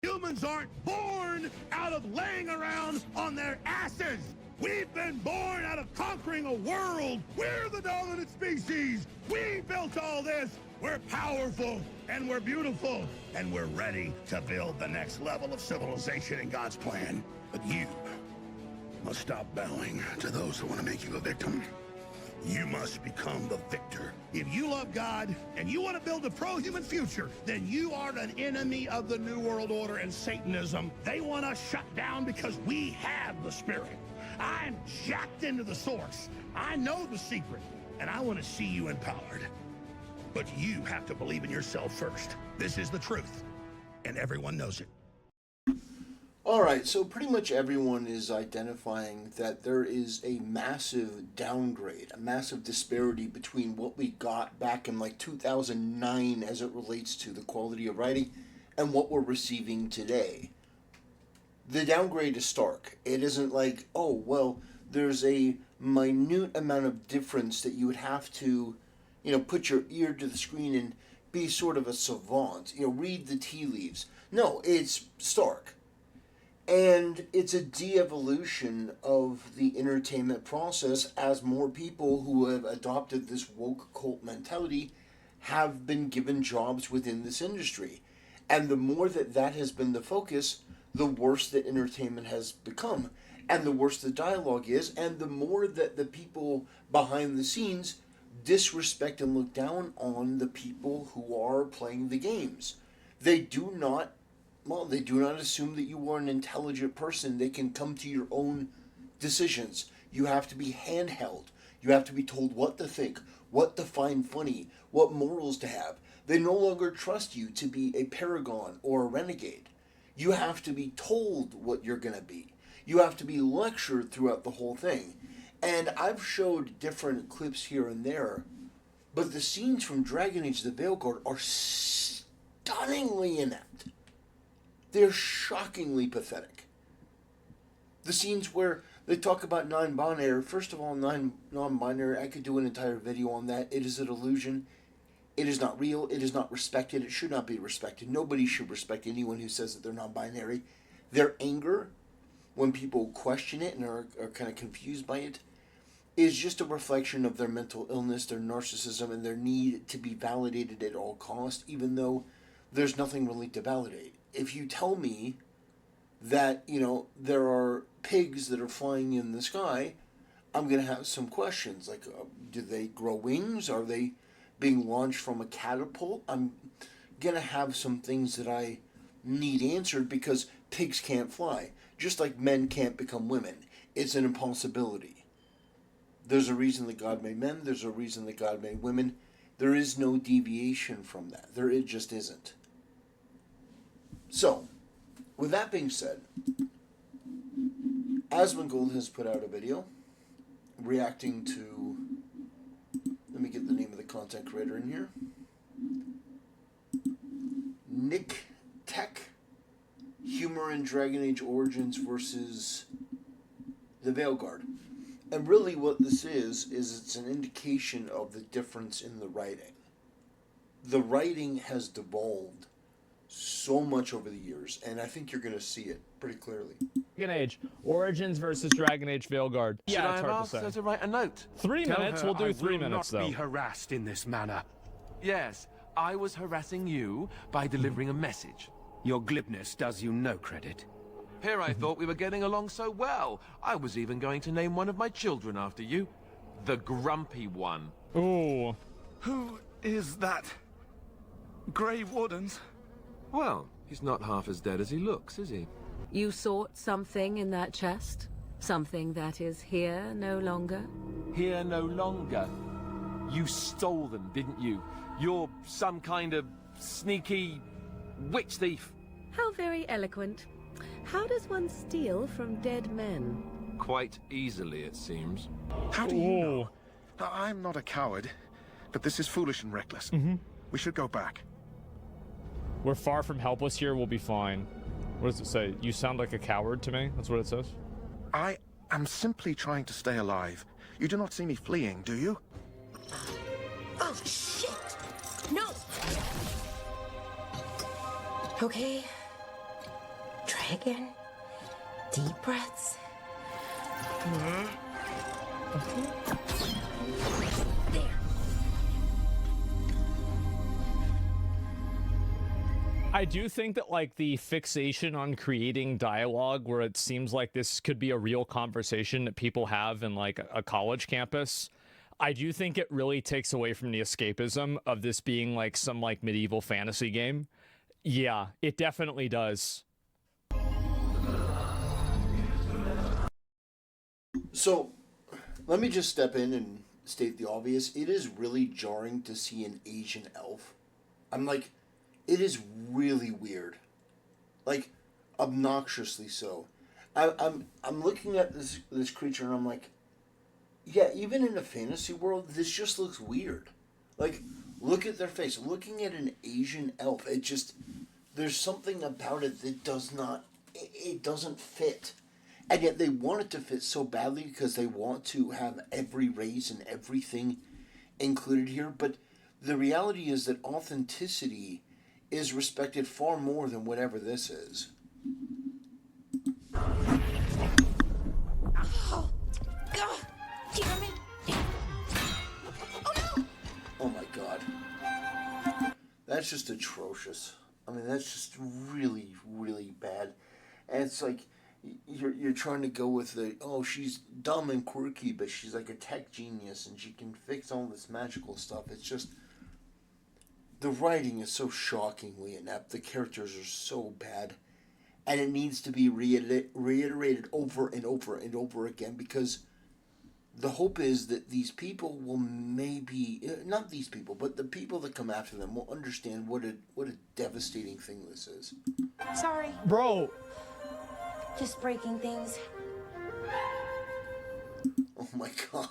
Humans aren't born out of laying around on their asses. We've been born out of conquering a world. We're the dominant species. We built all this. We're powerful, and we're beautiful, and we're ready to build the next level of civilization in God's plan. But you must stop bowing to those who want to make you a victim. You must become the victor. If you love God and you want to build a pro-human future, then you are an enemy of the New World Order and Satanism. They want us shut down because we have the spirit. I'm jacked into the source. I know the secret, and I want to see you empowered. But you have to believe in yourself first. This is the truth, and everyone knows it. Alright, so pretty much everyone is identifying that there is a massive downgrade, a massive disparity between what we got back in like 2009 as it relates to the quality of writing and what we're receiving today. The downgrade is stark. It isn't like, oh, well, there's a minute amount of difference that you would have to, put your ear to the screen and be sort of a savant, read the tea leaves. No, it's stark. And it's a de-evolution of the entertainment process as more people who have adopted this woke cult mentality have been given jobs within this industry. And the more that has been the focus, the worse the entertainment has become. And the worse the dialogue is, and the more that the people behind the scenes disrespect and look down on the people who are playing the games. They do not assume that you are an intelligent person. They can come to your own decisions. You have to be handheld. You have to be told what to think, what to find funny, what morals to have. They no longer trust you to be a paragon or a renegade. You have to be told what you're going to be. You have to be lectured throughout the whole thing. And I've showed different clips here and there, but the scenes from Dragon Age the Veilguard are stunningly inept. They're shockingly pathetic. The scenes where they talk about non-binary, first of all, non-binary, I could do an entire video on that. It is an illusion. It is not real. It is not respected. It should not be respected. Nobody should respect anyone who says that they're non-binary. Their anger, when people question it and are kind of confused by it, is just a reflection of their mental illness, their narcissism, and their need to be validated at all costs, even though there's nothing really to validate. If you tell me that, there are pigs that are flying in the sky, I'm going to have some questions. Like, do they grow wings? Are they being launched from a catapult? I'm going to have some things that I need answered because pigs can't fly. Just like men can't become women. It's an impossibility. There's a reason that God made men. There's a reason that God made women. There is no deviation from that. It just isn't. So, with that being said, Asmongold has put out a video reacting to, let me get the name of the content creator in here, Nick Tech, Humor in Dragon Age Origins versus the Veilguard. And really what this is it's an indication of the difference in the writing. The writing has devolved so much over the years, and I think you're going to see it pretty clearly. Dragon Age Origins versus Dragon Age Veilguard. Yeah, it's hard to say. Her to write a note. 3 minutes. We'll do 3 minutes though. I will not be harassed in this manner. Yes, I was harassing you by delivering a message. Your glibness does you no credit. Here I thought we were getting along so well. I was even going to name one of my children after you. The Grumpy One. Ooh. Who is that? Grey Wardens? Well, he's not half as dead as he looks, is he? You sought something in that chest? Something that is here no longer? Here no longer. You stole them, didn't you? You're some kind of sneaky witch thief. How very eloquent. How does one steal from dead men? Quite easily, it seems. How do you know? I'm not a coward, but this is foolish and reckless. We should go back. We're far from helpless here. We'll be fine. What does it say? You sound like a coward to me? That's what it says? I am simply trying to stay alive. You do not see me fleeing, do you? Oh, shit! No! Okay. Try again. Deep breaths. There. I do think that, like, the fixation on creating dialogue where it seems like this could be a real conversation that people have in, like, a college campus, I do think it really takes away from the escapism of this being, like, some, like, medieval fantasy game. Yeah, it definitely does. So, let me just step in and state the obvious. It is really jarring to see an Asian elf. I'm like, it is really weird, like obnoxiously so. I'm looking at this creature and I'm like, yeah, even in a fantasy world, this just looks weird. Like, look at their face. Looking at an Asian elf, it just, there's something about it that does not, it doesn't fit. And yet they want it to fit so badly because they want to have every race and everything included here. But the reality is that authenticity is respected far more than whatever this is. Oh, God. Damn it. Oh, no. Oh my God. That's just atrocious. I mean, that's just really, really bad. And it's like, you're trying to go with the, oh, she's dumb and quirky, but she's like a tech genius and she can fix all this magical stuff. It's just, the writing is so shockingly inept. The characters are so bad. And it needs to be reiterated over and over and over again, because the hope is that these people will maybe, not these people, but the people that come after them will understand what a devastating thing this is. Sorry. Bro. Just breaking things. Oh my God.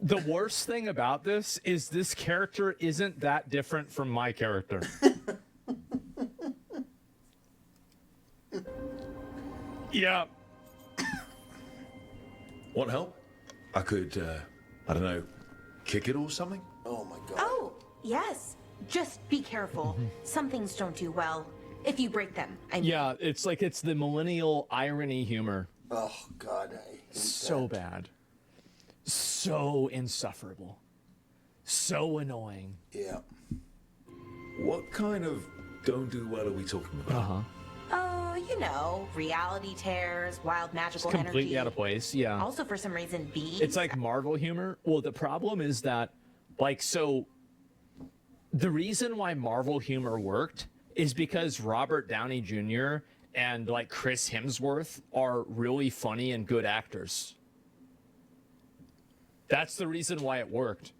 The worst thing about this is this character isn't that different from my character. Yeah. Want help? I could, I don't know, kick it or something? Oh my God. Oh, yes. Just be careful. Some things don't do well if you break them. Yeah, it's like it's the millennial irony humor. Oh God, I hate So that. bad. So insufferable. So annoying. Yeah. What kind of don't do well are we talking about? Uh-huh. Oh, you know, reality tears, wild magical energy. Completely out of place, yeah. Also, for some reason, bees. It's like Marvel humor. Well, the problem is that, like, so the reason why Marvel humor worked is because Robert Downey Jr. and, like, Chris Hemsworth are really funny and good actors. That's the reason why it worked.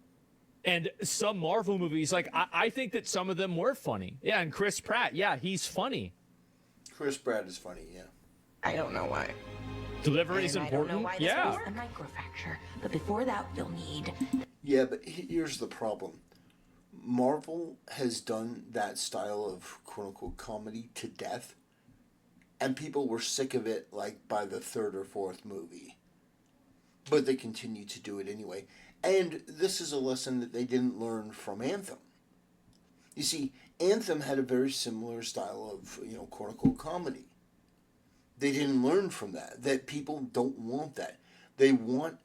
And some Marvel movies, like, I think that some of them were funny. Yeah, and Chris Pratt, yeah, he's funny. Chris Pratt is funny, yeah. I don't know why. Delivery is And I don't know important. why this Yeah. was a microfracture, but before that, you'll need. Yeah, but here's the problem. Marvel has done that style of quote-unquote comedy to death, and people were sick of it, like, by the third or fourth movie. But they continue to do it anyway. And this is a lesson that they didn't learn from Anthem. You see, Anthem had a very similar style of, quote-unquote comedy. They didn't learn from that. That people don't want that. They want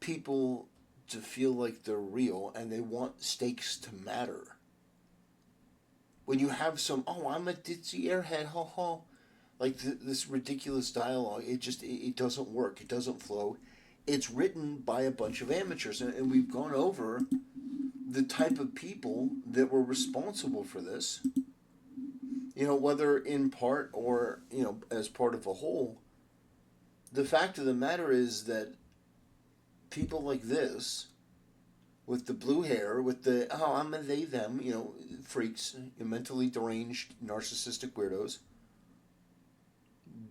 people to feel like they're real, and they want stakes to matter. When you have some, oh, I'm a ditzy airhead, ho ho, like this ridiculous dialogue, it doesn't work. It doesn't flow. It's written by a bunch of amateurs, and we've gone over the type of people that were responsible for this. Whether in part or, as part of a whole. The fact of the matter is that people like this, with the blue hair, with the, oh, I'm a they, them, freaks, mentally deranged, narcissistic weirdos,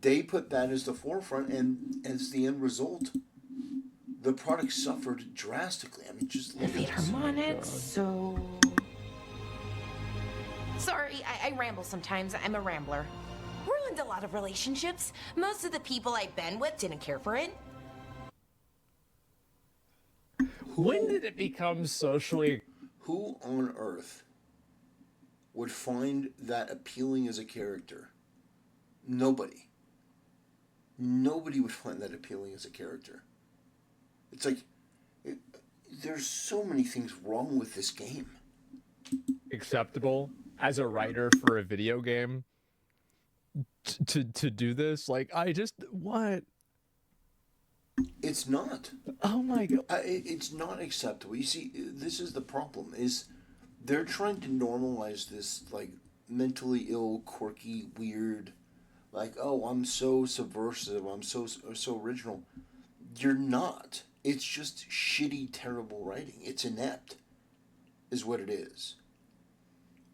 They put that as the forefront, and as the end result, the product suffered drastically. I mean, just look at this. Harmonics, so... Sorry, I ramble sometimes. I'm a rambler. Ruined a lot of relationships. Most of the people I've been with didn't care for it. When did it become socially... Who on earth would find that appealing as a character? Nobody. Nobody would find that appealing as a character. It's like, there's so many things wrong with this game. acceptable as a writer for a video game to do this? Like, I just... What? It's not. Oh my god. It's not acceptable. You see, this is the problem, is they're trying to normalize this, like, mentally ill, quirky, weird, like, oh, I'm so subversive, I'm so original. You're not. It's just shitty, terrible writing. It's inept, is what it is.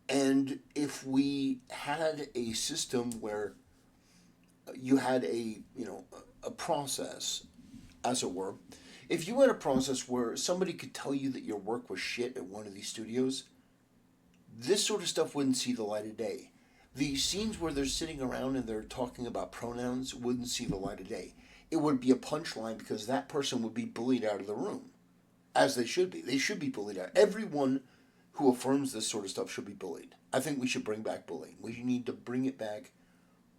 And if we had a system where you had a process, as it were, if you had a process where somebody could tell you that your work was shit at one of these studios, this sort of stuff wouldn't see the light of day. The scenes where they're sitting around and they're talking about pronouns wouldn't see the light of day. It would be a punchline because that person would be bullied out of the room, as they should be. They should be bullied out. Everyone who affirms this sort of stuff should be bullied. I think we should bring back bullying. We need to bring it back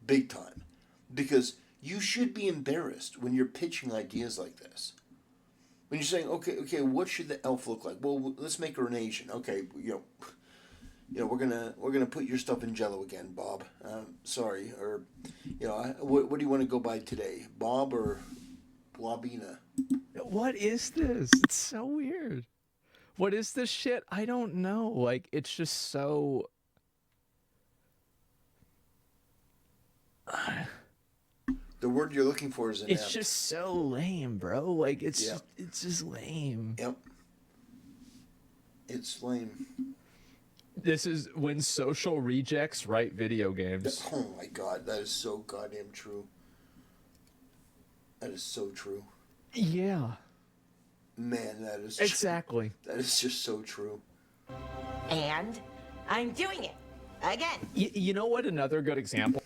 big time, because you should be embarrassed when you're pitching ideas like this. When you're saying, okay, what should the elf look like? Well, let's make her an Asian. Okay, we're gonna put your stuff in Jello again, Bob. Sorry, or what do you want to go by today, Bob or Blobina? What is this? It's so weird. What is this shit? I don't know. Like, it's just so... The word you're looking for is inept. It's just so lame, bro. Like, it's just lame. Yep. It's lame. This is when social rejects write video games. Oh my god, that is so goddamn true. That is so true. Yeah. Man, that is exactly. That is just so true. And I'm doing it again. You know what? Another good example.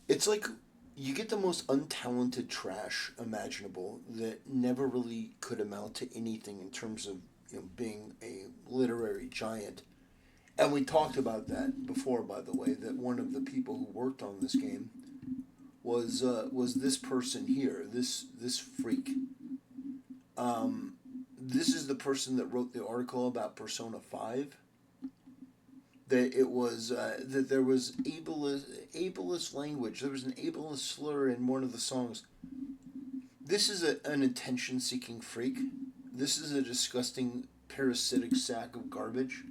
It's like you get the most untalented trash imaginable that never really could amount to anything in terms of being a literary giant. And we talked about that before, by the way, that one of the people who worked on this game was this person here, this freak. This is the person that wrote the article about Persona 5. That it was that there was ableist language. There was an ableist slur in one of the songs. This is an attention-seeking freak. This is a disgusting parasitic sack of garbage.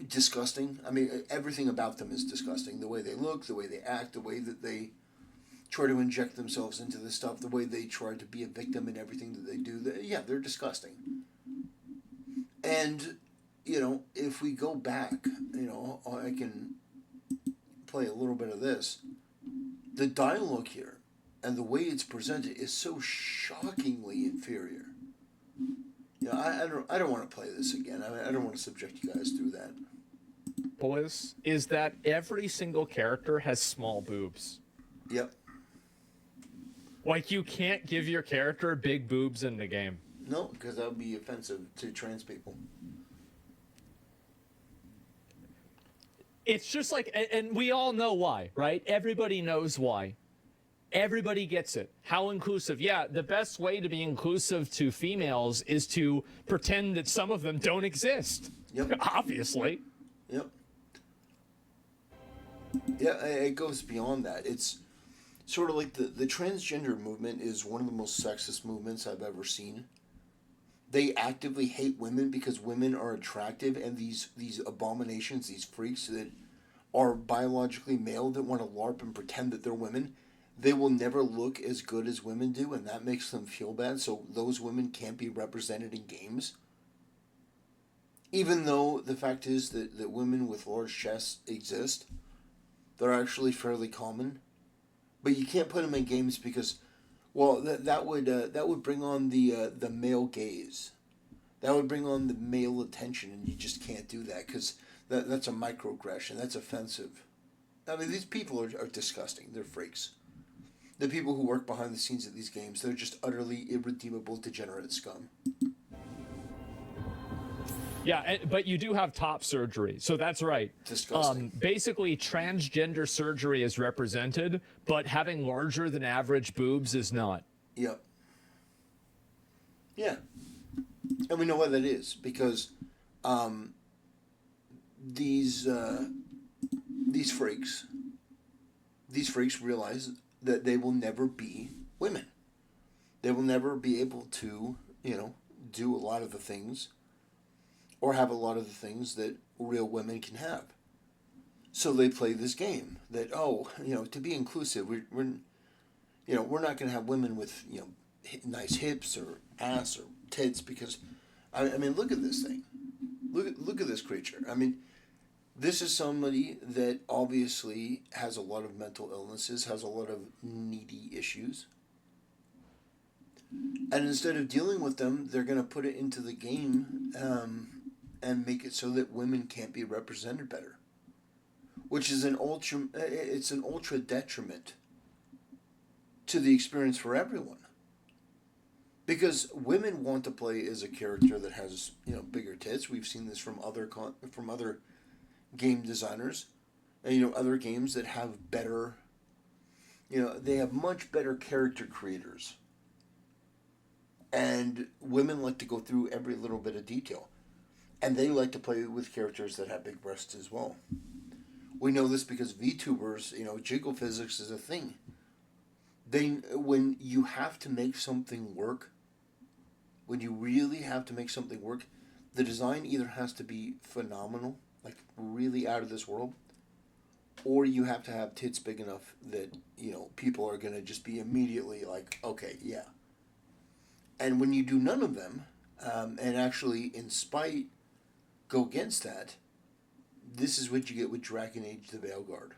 Disgusting. I mean, everything about them is disgusting. The way they look, the way they act, the way that they try to inject themselves into this stuff, the way they try to be a victim in everything that they do. They're disgusting. And, if we go back, I can play a little bit of this. The dialogue here and the way it's presented is so shockingly inferior. I don't want to play this again. I don't want to subject you guys through that. Is that every single character has small boobs. Yep. Like, you can't give your character big boobs in the game. No, because that would be offensive to trans people. It's just like, and we all know why, right? Everybody knows why. Everybody gets it. How inclusive? Yeah, the best way to be inclusive to females is to pretend that some of them don't exist. Yep. Obviously. Yep. Yeah, it goes beyond that. It's sort of like the transgender movement is one of the most sexist movements I've ever seen. They actively hate women because women are attractive, and these abominations, these freaks that are biologically male that want to LARP and pretend that they're women, they will never look as good as women do, and that makes them feel bad, so those women can't be represented in games. Even though the fact is that women with large chests exist, they're actually fairly common. but you can't put them in games because, well, that would bring on the male gaze. That would bring on the male attention, and you just can't do that because that's a microaggression. That's offensive. I mean, these people are disgusting. They're freaks. The people who work behind the scenes at these games, they're just utterly irredeemable, degenerate scum. Yeah, but you do have top surgery, so that's right. Disgusting. Basically, transgender surgery is represented, but having larger than average boobs is not. Yep. Yeah. And we know why that is, because these freaks realize that they will never be women. They will never be able to, do a lot of the things or have a lot of the things that real women can have. So they play this game that, to be inclusive, we're not going to have women with, nice hips or ass or tits because, I mean, look at this thing. Look at this creature. I mean, this is somebody that obviously has a lot of mental illnesses, has a lot of needy issues. And instead of dealing with them, they're going to put it into the game and make it so that women can't be represented better. Which is an ultra detriment to the experience for everyone. Because women want to play as a character that has, bigger tits. We've seen this from other game designers, and other games that have better, they have much better character creators. And women like to go through every little bit of detail, and they like to play with characters that have big breasts as well. We know this because VTubers, jiggle physics is a thing. When you have to make something work, when you really have to make something work, the design either has to be phenomenal, like really out of this world, or you have to have tits big enough that, people are going to just be immediately like, okay, yeah. And when you do none of them, and actually in spite go against that, this is what you get with Dragon Age the Veilguard.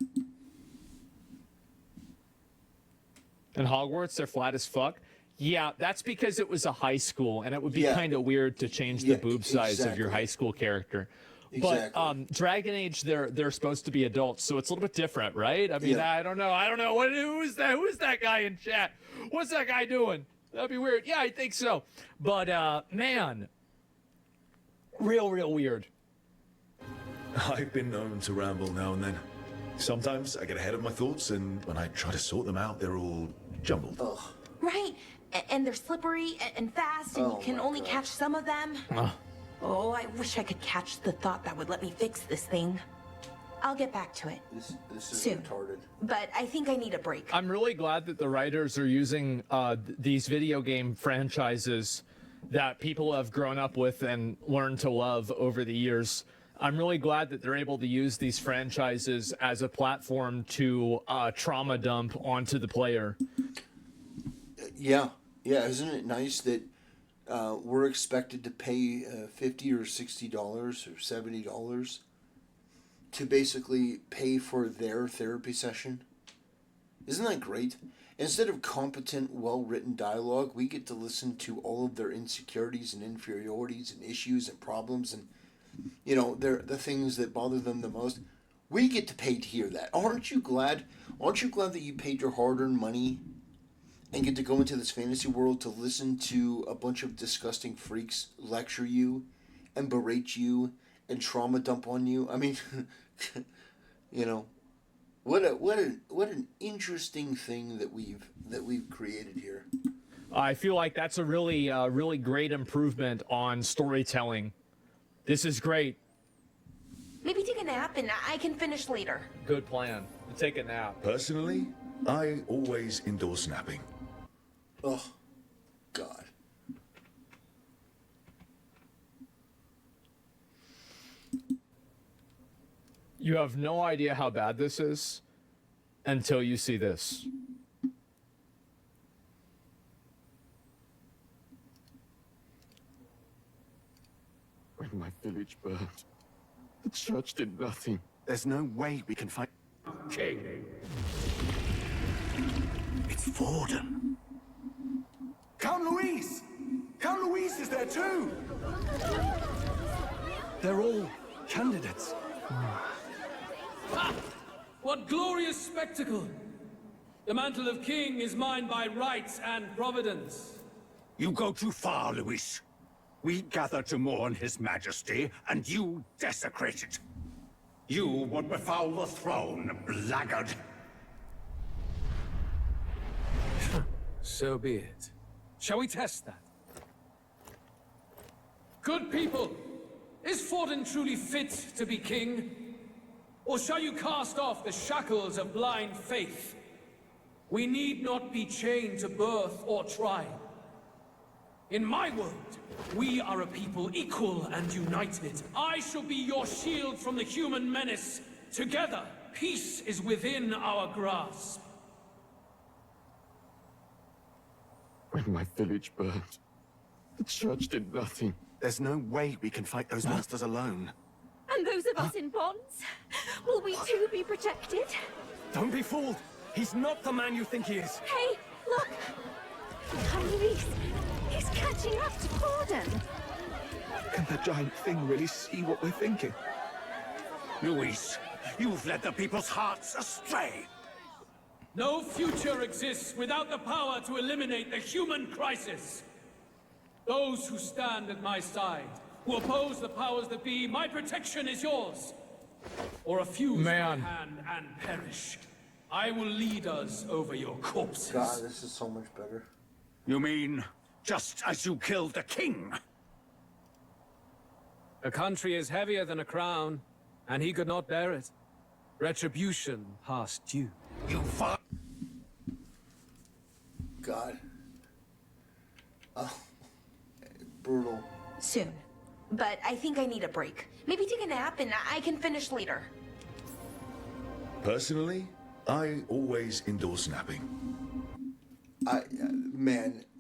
And Hogwarts, they're flat as fuck. Yeah, that's because it was a high school, and it would be kind of weird to change the boob size of your high school character. Exactly. But Dragon Age, they're supposed to be adults, so it's a little bit different, right? I mean, I don't know. Who is that? Who is that guy in chat? What's that guy doing? That'd be weird. Yeah, I think so. But man, real weird. I've been known to ramble now and then. Sometimes I get ahead of my thoughts, and when I try to sort them out, they're all jumbled. Ugh. Right. And they're slippery and fast, and you can only catch some of them. Oh, I wish I could catch the thought that would let me fix this thing. I'll get back to it. This is soon. retarded. But I think I need a break. I'm really glad that the writers are using these video game franchises that people have grown up with and learned to love over the years. I'm really glad that they're able to use these franchises as a platform to trauma dump onto the player. Yeah, isn't it nice that we're expected to pay $50 or $60 or $70 to basically pay for their therapy session? Isn't that great? Instead of competent, well-written dialogue, we get to listen to all of their insecurities and inferiorities and issues and problems and, the things that bother them the most. We get to pay to hear that. Aren't you glad? Aren't you glad that you paid your hard-earned money and get to go into this fantasy world to listen to a bunch of disgusting freaks lecture you and berate you and trauma dump on you? I mean, what an interesting thing that we've created here. I feel like that's a really great improvement on storytelling. This is great. Maybe take a nap and I can finish later. Good plan. Take a nap. Personally, I always endorse napping. Oh, God. You have no idea how bad this is until you see this. When my village burned, the church did nothing. There's no way we can fight. Okay. Forden. Count Louise! Count Louise is there too! They're all candidates. Ha! What glorious spectacle! The mantle of king is mine by right and providence. You go too far, Louis. We gather to mourn his majesty, and you desecrate it. You would befoul the throne, blackguard. So be it. Shall we test that? Good people, is Forden truly fit to be king? Or shall you cast off the shackles of blind faith? We need not be chained to birth or tribe. In my world, we are a people equal and united. I shall be your shield from the human menace. Together, peace is within our grasp. When my village burned, the church did nothing. There's no way we can fight those monsters alone. And those of us in bonds? Will we too be protected? Don't be fooled! He's not the man you think he is! Hey, look! Luis, he's catching up to Forden. Can the giant thing really see what we're thinking? Luis, you've led the people's hearts astray. No future exists without the power to eliminate the human crisis. Those who stand at my side, who oppose the powers that be, my protection is yours. Or refuse my hand and perish. I will lead us over your corpses. God, this is so much better. You mean, just as you killed the king? A country is heavier than a crown, and he could not bear it. Retribution past due. You fought. God. Oh. Brutal. Soon. But I think I need a break. Maybe take a nap and I can finish later. Personally, I always endorse napping.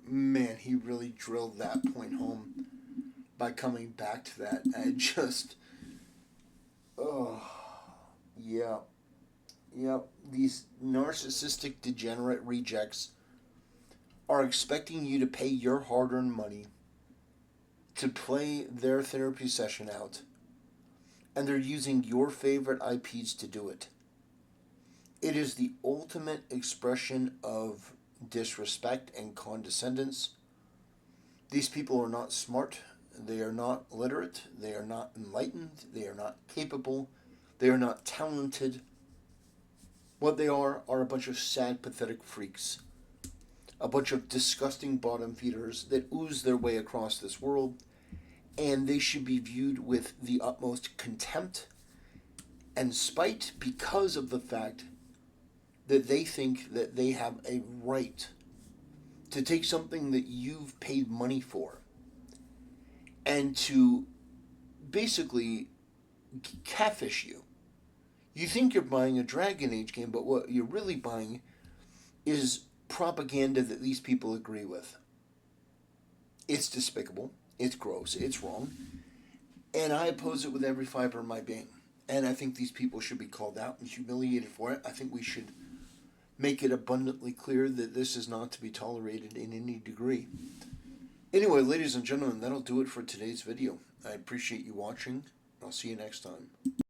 Man, he really drilled that point home by coming back to that. I just, yep. These narcissistic, degenerate rejects are expecting you to pay your hard-earned money to play their therapy session out, and they're using your favorite IPs to do it. It is the ultimate expression of disrespect and condescendence. These people are not smart, they are not literate, they are not enlightened, they are not capable, they are not talented. What they are a bunch of sad, pathetic freaks. A bunch of disgusting bottom feeders that ooze their way across this world, and they should be viewed with the utmost contempt and spite because of the fact that they think that they have a right to take something that you've paid money for and to basically catfish you. You think you're buying a Dragon Age game, but what you're really buying is propaganda that these people agree with. It's despicable, it's gross, it's wrong, and I oppose it with every fiber of my being. And I think these people should be called out and humiliated for it. I think we should make it abundantly clear that this is not to be tolerated in any degree. Anyway, ladies and gentlemen, that'll do it for today's video. I appreciate you watching. I'll see you next time.